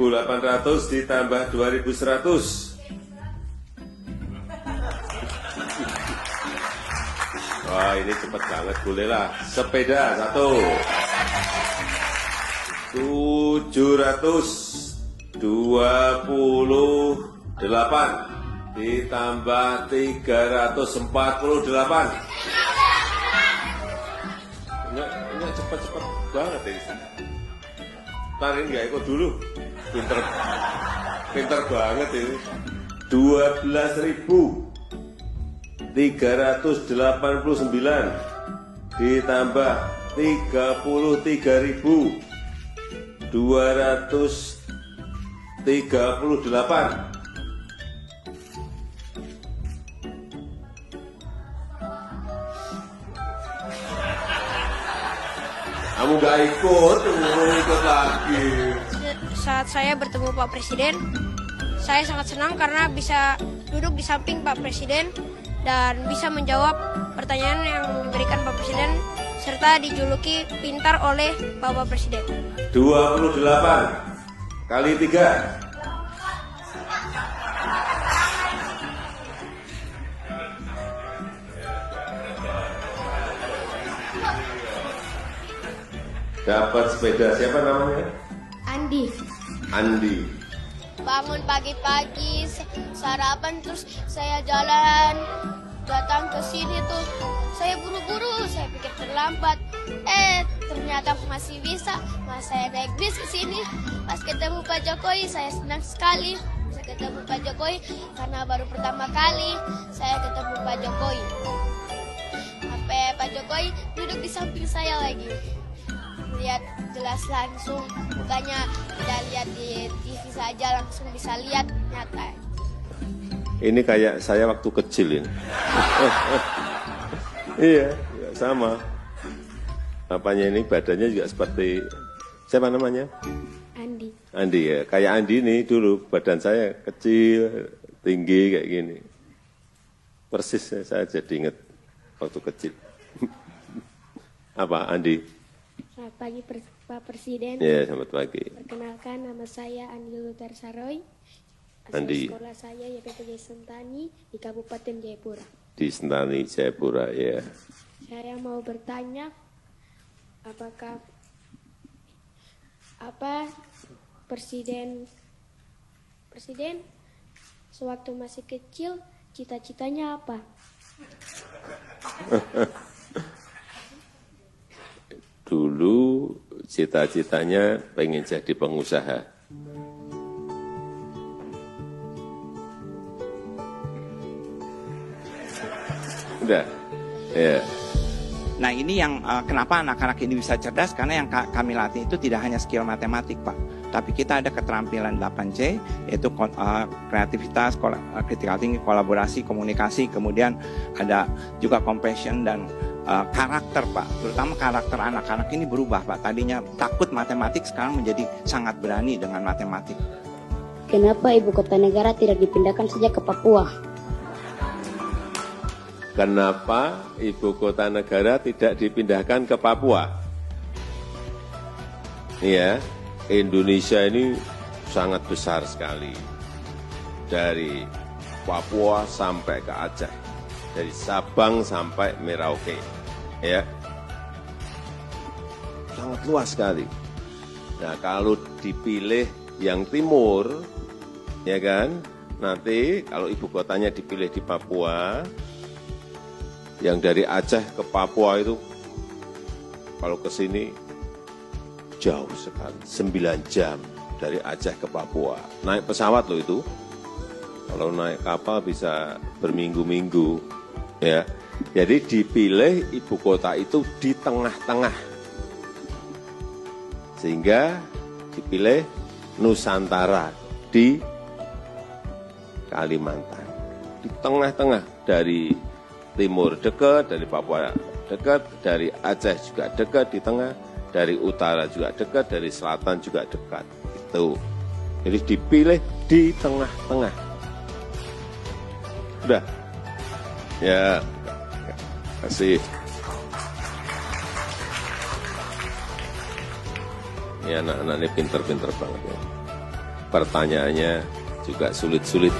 2.800 ditambah 2.100. Wah, ini cepat banget, bolehlah. Sepeda 1. 728 ditambah 348. Ini cepat-cepat banget ini. Ntar ini nggak ikut dulu. Pinter banget ini. 12.389 ditambah 33.238. Kamu gak ikut lagi. Saat saya bertemu Pak Presiden, saya sangat senang karena bisa duduk di samping Pak Presiden dan bisa menjawab pertanyaan yang diberikan Pak Presiden serta dijuluki pintar oleh Bapak Presiden. 28 kali 3. Dapat sepeda, siapa namanya? Andi. Andi. Bangun pagi-pagi, sarapan, terus saya jalan, datang ke sini tuh. Saya buru-buru, saya pikir terlambat. Ternyata masih bisa. Mas saya naik bis ke sini. Pas ketemu Pak Jokowi, saya senang sekali. Bisa ketemu Pak Jokowi karena baru pertama kali saya ketemu Pak Jokowi. Sampai Pak Jokowi duduk di samping saya lagi. Lihat jelas langsung, bukannya tidak lihat di TV saja, langsung bisa lihat nyata. Ini kayak saya waktu kecil ini. Iya, sama. Apanya ini badannya juga seperti, siapa namanya? Andi. Andi ya, kayak Andi ini dulu badan saya kecil, tinggi kayak gini. Persis saya jadi ingat waktu kecil. Apa Andi? Selamat pagi Pak Presiden. Ya, selamat pagi. Perkenalkan, nama saya Andi Luther Saroy. Andi. Sekolah saya YPTJ Sentani di Kabupaten Jayapura. Di Sentani, Jayapura, ya. Saya mau bertanya, apa Presiden sewaktu masih kecil cita-citanya apa? Dulu cita-citanya pengen jadi pengusaha. Udah, ya. Nah ini yang kenapa anak-anak ini bisa cerdas, karena yang kami latih itu tidak hanya skill matematik Pak, tapi kita ada keterampilan 8C, yaitu kreativitas, critical thinking, kolaborasi, komunikasi, kemudian ada juga compassion dan karakter Pak, terutama karakter anak-anak ini berubah Pak. Tadinya takut matematik, sekarang menjadi sangat berani dengan matematik. Kenapa ibu kota negara tidak dipindahkan saja ke Papua? Kenapa ibu kota negara tidak dipindahkan ke Papua? Iya, Indonesia ini sangat besar sekali. Dari Papua sampai ke Aceh. Dari Sabang sampai Merauke, ya, sangat luas sekali. Nah, kalau dipilih yang timur, ya kan, nanti kalau ibu kotanya dipilih di Papua, yang dari Aceh ke Papua itu, kalau ke sini jauh sekali, 9 jam dari Aceh ke Papua. Naik pesawat loh itu, kalau naik kapal bisa berminggu-minggu. Ya, jadi dipilih ibu kota itu di tengah-tengah, sehingga dipilih Nusantara di Kalimantan, di tengah-tengah, dari timur dekat, dari Papua dekat, dari Aceh juga dekat di tengah, dari utara juga dekat, dari selatan juga dekat. Itu, jadi dipilih di tengah-tengah. Udah. Ya, kasih. Ini anak-anak ini pinter-pinter banget ya. pertanyaannya juga sulit-sulit.